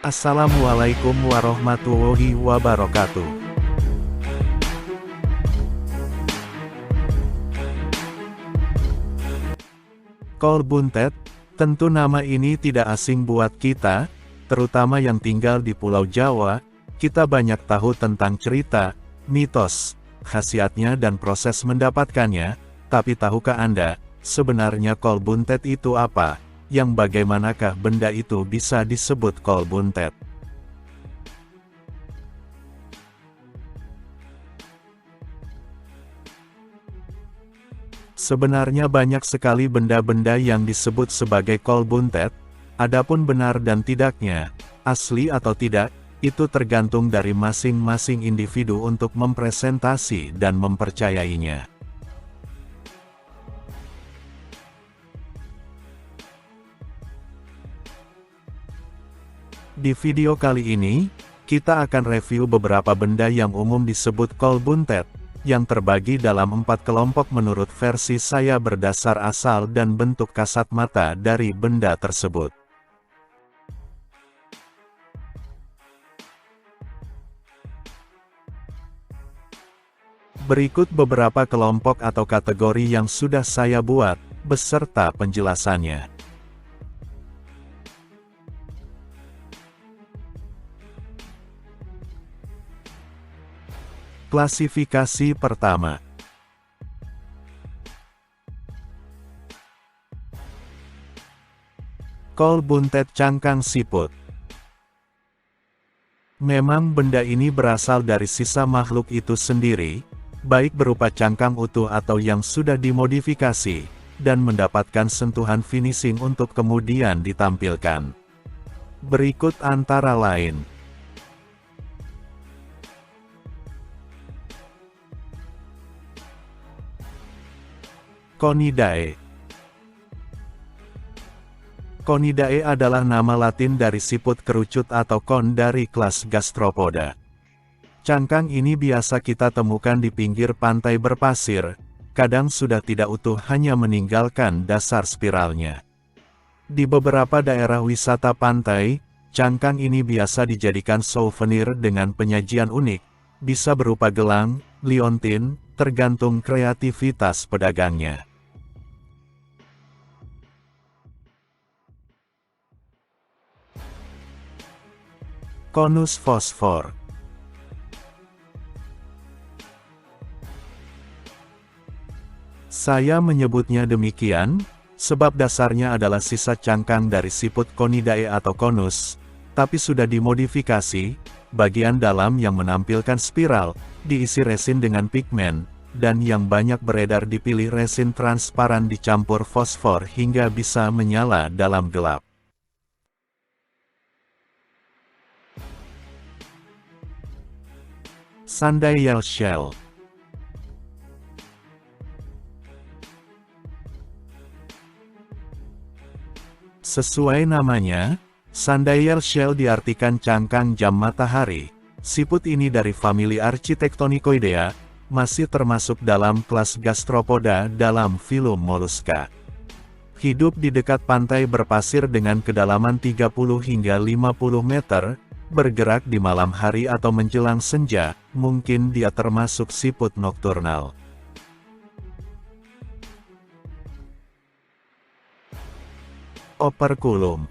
Assalamualaikum warahmatullahi wabarakatuh. Kol buntet, tentu nama ini tidak asing buat kita, terutama yang tinggal di Pulau Jawa. Kita banyak tahu tentang cerita, mitos, khasiatnya dan proses mendapatkannya, tapi tahukah Anda, sebenarnya kol buntet itu apa? Yang bagaimanakah benda itu bisa disebut kol buntet? Sebenarnya banyak sekali benda-benda yang disebut sebagai kol buntet, adapun benar dan tidaknya, asli atau tidak, itu tergantung dari masing-masing individu untuk mempresentasi dan mempercayainya. Di video kali ini, kita akan review beberapa benda yang umum disebut kol buntet, yang terbagi dalam 4 kelompok menurut versi saya berdasar asal dan bentuk kasat mata dari benda tersebut. Berikut beberapa kelompok atau kategori yang sudah saya buat, beserta penjelasannya. Klasifikasi pertama. Kol buntet cangkang siput. Memang benda ini berasal dari sisa makhluk itu sendiri, baik berupa cangkang utuh atau yang sudah dimodifikasi, dan mendapatkan sentuhan finishing untuk kemudian ditampilkan. Berikut antara lain. Conidae. Conidae adalah nama latin dari siput kerucut atau kon dari kelas Gastropoda. Cangkang ini biasa kita temukan di pinggir pantai berpasir, kadang sudah tidak utuh hanya meninggalkan dasar spiralnya. Di beberapa daerah wisata pantai, cangkang ini biasa dijadikan souvenir dengan penyajian unik, bisa berupa gelang, liontin, tergantung kreativitas pedagangnya. Conus fosfor. Saya menyebutnya demikian, sebab dasarnya adalah sisa cangkang dari siput Conidae atau konus, tapi sudah dimodifikasi, bagian dalam yang menampilkan spiral, diisi resin dengan pigmen, dan yang banyak beredar dipilih resin transparan dicampur fosfor hingga bisa menyala dalam gelap. Sundial shell. Sesuai namanya, Sundial shell diartikan cangkang jam matahari. Siput ini dari famili Architectonicoidea, masih termasuk dalam kelas Gastropoda dalam filum Mollusca. Hidup di dekat pantai berpasir dengan kedalaman 30 hingga 50 meter, bergerak di malam hari atau menjelang senja, mungkin dia termasuk siput nokturnal. Operculum.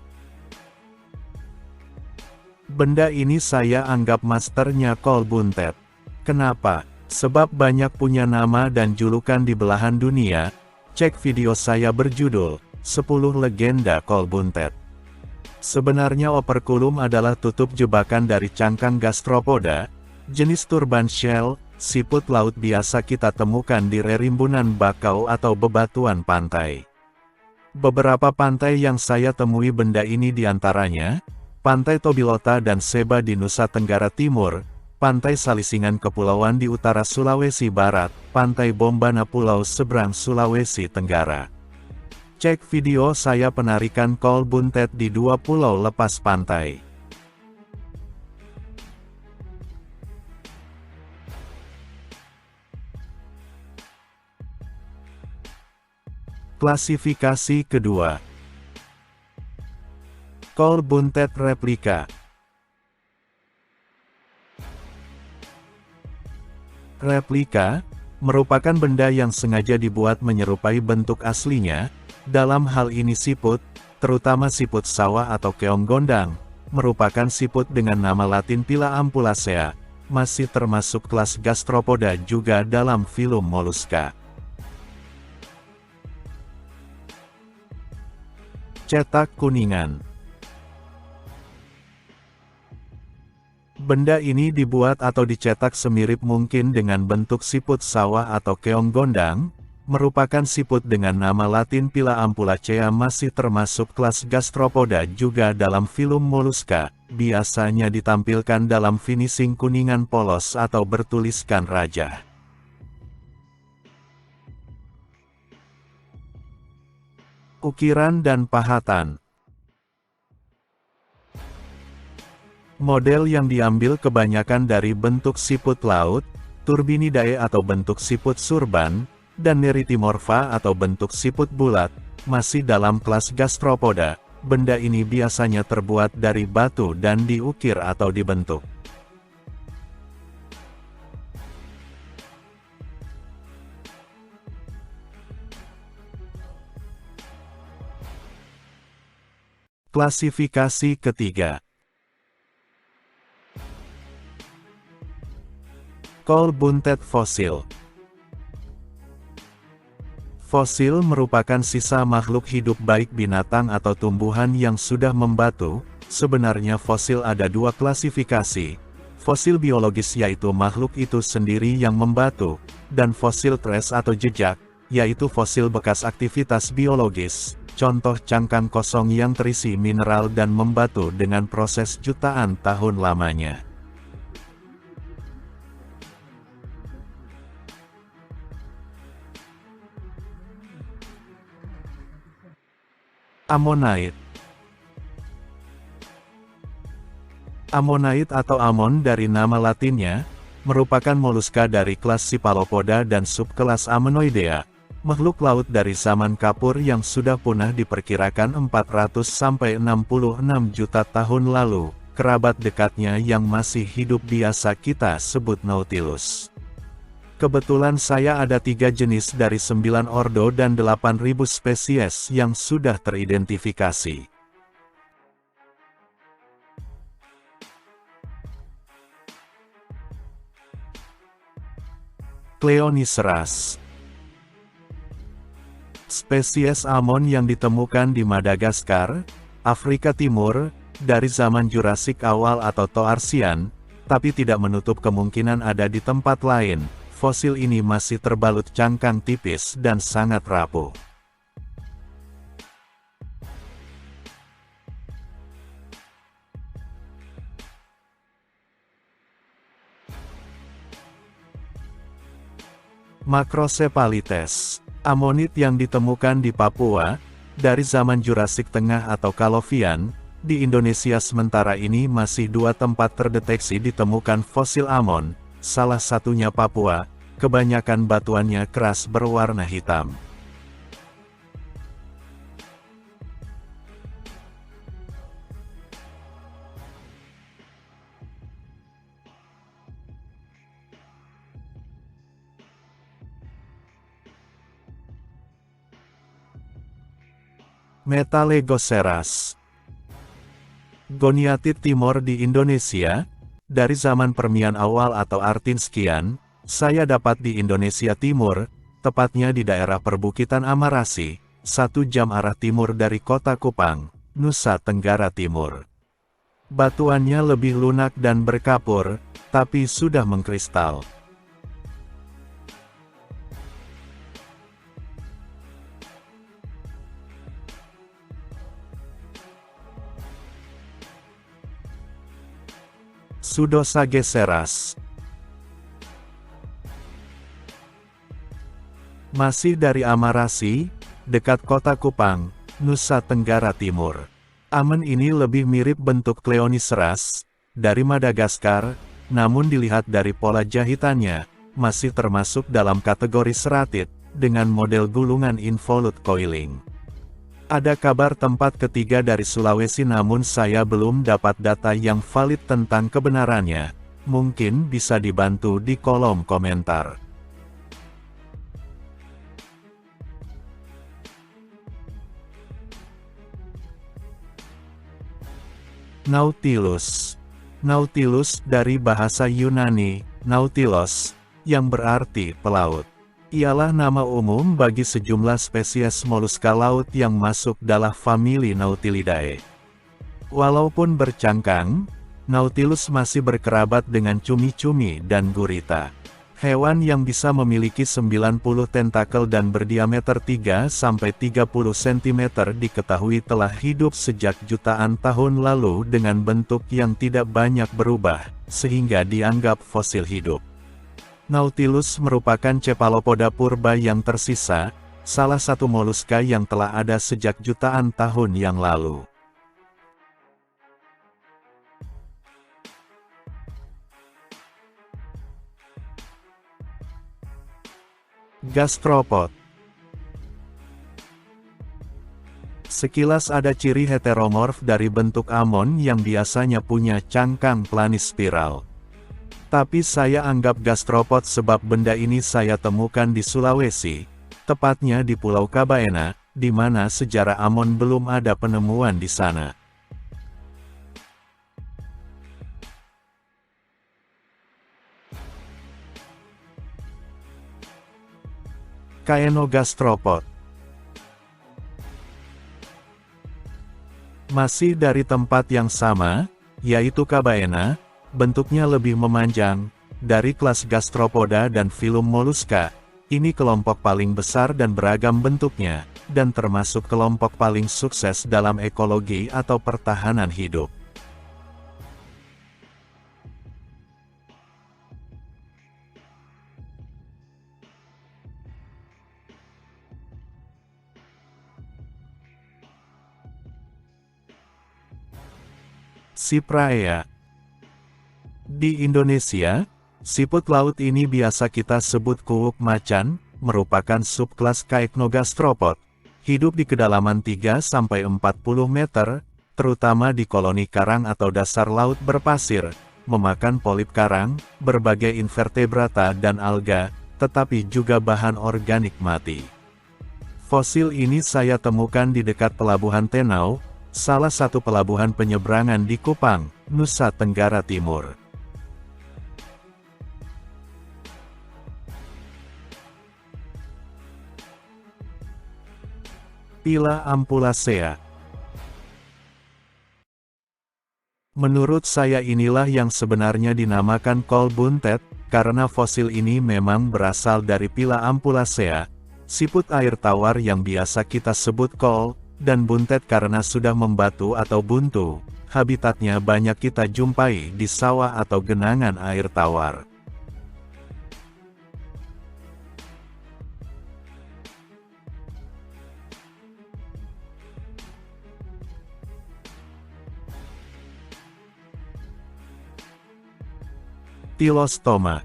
Benda ini saya anggap masternya kol buntet. Kenapa? Sebab banyak punya nama dan julukan di belahan dunia. Cek video saya berjudul 10 Legenda Kol Buntet. Sebenarnya operculum adalah tutup jebakan dari cangkang gastropoda, jenis turban shell, siput laut biasa kita temukan di rerimbunan bakau atau bebatuan pantai. Beberapa pantai yang saya temui benda ini diantaranya, Pantai Tobilota dan Seba di Nusa Tenggara Timur, Pantai Salisingan Kepulauan di utara Sulawesi Barat, Pantai Bombana Pulau Seberang Sulawesi Tenggara. Cek video saya penarikan kol buntet di 2 pulau lepas pantai. Klasifikasi kedua. Kol buntet replika. Replika merupakan benda yang sengaja dibuat menyerupai bentuk aslinya. Dalam hal ini siput, terutama siput sawah atau keong gondang, merupakan siput dengan nama latin Pila ampullacea, masih termasuk kelas gastropoda juga dalam filum moluska. Cetak kuningan. Benda ini dibuat atau dicetak semirip mungkin dengan bentuk siput sawah atau keong gondang, merupakan siput dengan nama latin Pila ampullacea masih termasuk kelas gastropoda juga dalam filum moluska, biasanya ditampilkan dalam finishing kuningan polos atau bertuliskan raja. Ukiran dan pahatan. Model yang diambil kebanyakan dari bentuk siput laut, Turbinidae atau bentuk siput surban, dan Neritimorpha atau bentuk siput bulat, masih dalam kelas gastropoda. Benda ini biasanya terbuat dari batu dan diukir atau dibentuk. Klasifikasi ketiga. Coal buntet fosil. Fosil merupakan sisa makhluk hidup baik binatang atau tumbuhan yang sudah membatu. Sebenarnya fosil ada dua klasifikasi. Fosil biologis yaitu makhluk itu sendiri yang membatu, dan fosil trace atau jejak, yaitu fosil bekas aktivitas biologis. Contoh cangkang kosong yang terisi mineral dan membatu dengan proses jutaan tahun lamanya. Ammonite. Ammonite atau amon dari nama latinnya, merupakan moluska dari kelas Cephalopoda dan subkelas Ammonoidea, makhluk laut dari zaman Kapur yang sudah punah diperkirakan 400–66 juta tahun lalu. Kerabat dekatnya yang masih hidup biasa kita sebut Nautilus. Kebetulan saya ada 3 jenis dari 9 ordo dan 8.000 spesies yang sudah teridentifikasi. Cleoniceras. Spesies amon yang ditemukan di Madagaskar, Afrika Timur, dari zaman Jurassik awal atau Toarsian, tapi tidak menutup kemungkinan ada di tempat lain. Fosil ini masih terbalut cangkang tipis dan sangat rapuh. Macrocephalites. Ammonit yang ditemukan di Papua, dari zaman Jurassik Tengah atau Kalovian, di Indonesia sementara ini masih 2 tempat terdeteksi ditemukan fosil amon, salah satunya Papua. Kebanyakan batuannya keras berwarna hitam. Metalegoceras. Goniatit timor di Indonesia, dari zaman Permian awal atau Artinskian, saya dapat di Indonesia Timur, tepatnya di daerah perbukitan Amarasi, 1 jam arah timur dari kota Kupang, Nusa Tenggara Timur. Batuannya lebih lunak dan berkapur, tapi sudah mengkristal. Pseudosageceras. Masih dari Amarasi, dekat kota Kupang, Nusa Tenggara Timur. Amen ini lebih mirip bentuk Cleoniceras, dari Madagaskar, namun dilihat dari pola jahitannya, masih termasuk dalam kategori seratit, dengan model gulungan involute coiling. Ada kabar tempat ketiga dari Sulawesi namun saya belum dapat data yang valid tentang kebenarannya. Mungkin bisa dibantu di kolom komentar. Nautilus. Nautilus dari bahasa Yunani, nautilos, yang berarti pelaut. Ialah nama umum bagi sejumlah spesies moluska laut yang masuk dalam famili Nautilidae. Walaupun bercangkang, Nautilus masih berkerabat dengan cumi-cumi dan gurita. Hewan yang bisa memiliki 90 tentakel dan berdiameter 3-30 cm diketahui telah hidup sejak jutaan tahun lalu dengan bentuk yang tidak banyak berubah, sehingga dianggap fosil hidup. Nautilus merupakan cephalopoda purba yang tersisa, salah satu moluska yang telah ada sejak jutaan tahun yang lalu. Gastropod. Sekilas ada ciri heteromorf dari bentuk amon yang biasanya punya cangkang planis spiral. Tapi saya anggap gastropod sebab benda ini saya temukan di Sulawesi, tepatnya di Pulau Kabaena, di mana sejarah amon belum ada penemuan di sana. Caenogastropod. Masih dari tempat yang sama, yaitu Kabaena, bentuknya lebih memanjang, dari kelas Gastropoda dan filum Mollusca, ini kelompok paling besar dan beragam bentuknya, dan termasuk kelompok paling sukses dalam ekologi atau pertahanan hidup. Cypraea. Di Indonesia, siput laut ini biasa kita sebut kuuk macan, merupakan subkelas Caecnogastropod, hidup di kedalaman 3-40 meter, terutama di koloni karang atau dasar laut berpasir, memakan polip karang, berbagai invertebrata dan alga, tetapi juga bahan organik mati. Fosil ini saya temukan di dekat Pelabuhan Tenau, salah satu pelabuhan penyeberangan di Kupang, Nusa Tenggara Timur. Pila Ampulacea. Menurut saya inilah yang sebenarnya dinamakan kol buntet, karena fosil ini memang berasal dari Pila Ampulacea, siput air tawar yang biasa kita sebut kol, dan buntet karena sudah membatu atau buntu. Habitatnya banyak kita jumpai di sawah atau genangan air tawar. Tilostoma.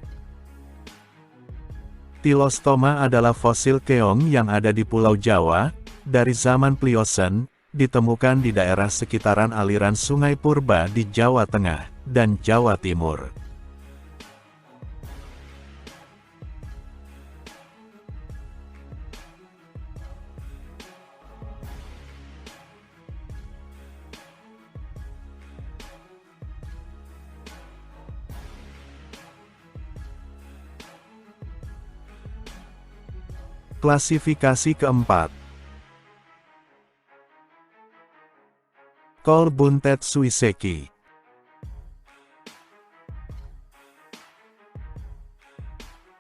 Tilostoma adalah fosil keong yang ada di Pulau Jawa, dari zaman Pliocene, ditemukan di daerah sekitaran aliran Sungai Purba di Jawa Tengah dan Jawa Timur. Klasifikasi keempat. Kol buntet suiseki.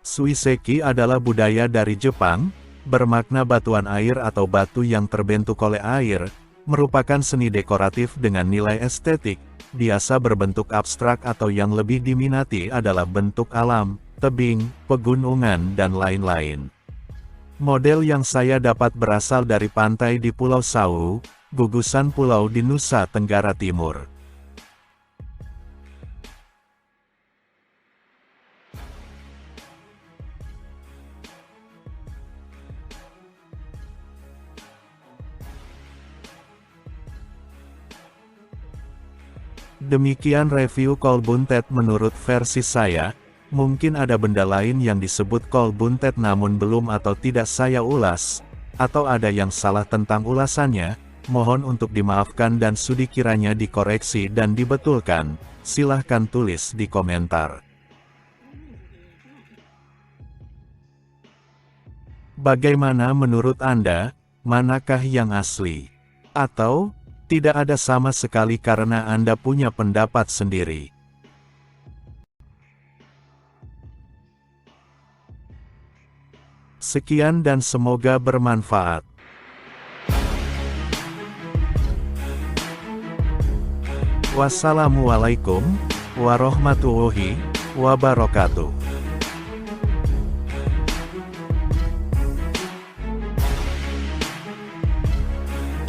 Suiseki adalah budaya dari Jepang, bermakna batuan air atau batu yang terbentuk oleh air, merupakan seni dekoratif dengan nilai estetik, biasa berbentuk abstrak atau yang lebih diminati adalah bentuk alam, tebing, pegunungan dan lain-lain. Model yang saya dapat berasal dari pantai di Pulau Sau, gugusan pulau di Nusa Tenggara Timur. Demikian review kolbuntet menurut versi saya. Mungkin ada benda lain yang disebut kolbuntet namun belum atau tidak saya ulas, atau ada yang salah tentang ulasannya. Mohon untuk dimaafkan dan sudi kiranya dikoreksi dan dibetulkan. Silahkan tulis di komentar. Bagaimana menurut Anda, manakah yang asli? Atau, tidak ada sama sekali karena Anda punya pendapat sendiri? Sekian dan semoga bermanfaat. Wassalamualaikum warahmatullahi wabarakatuh.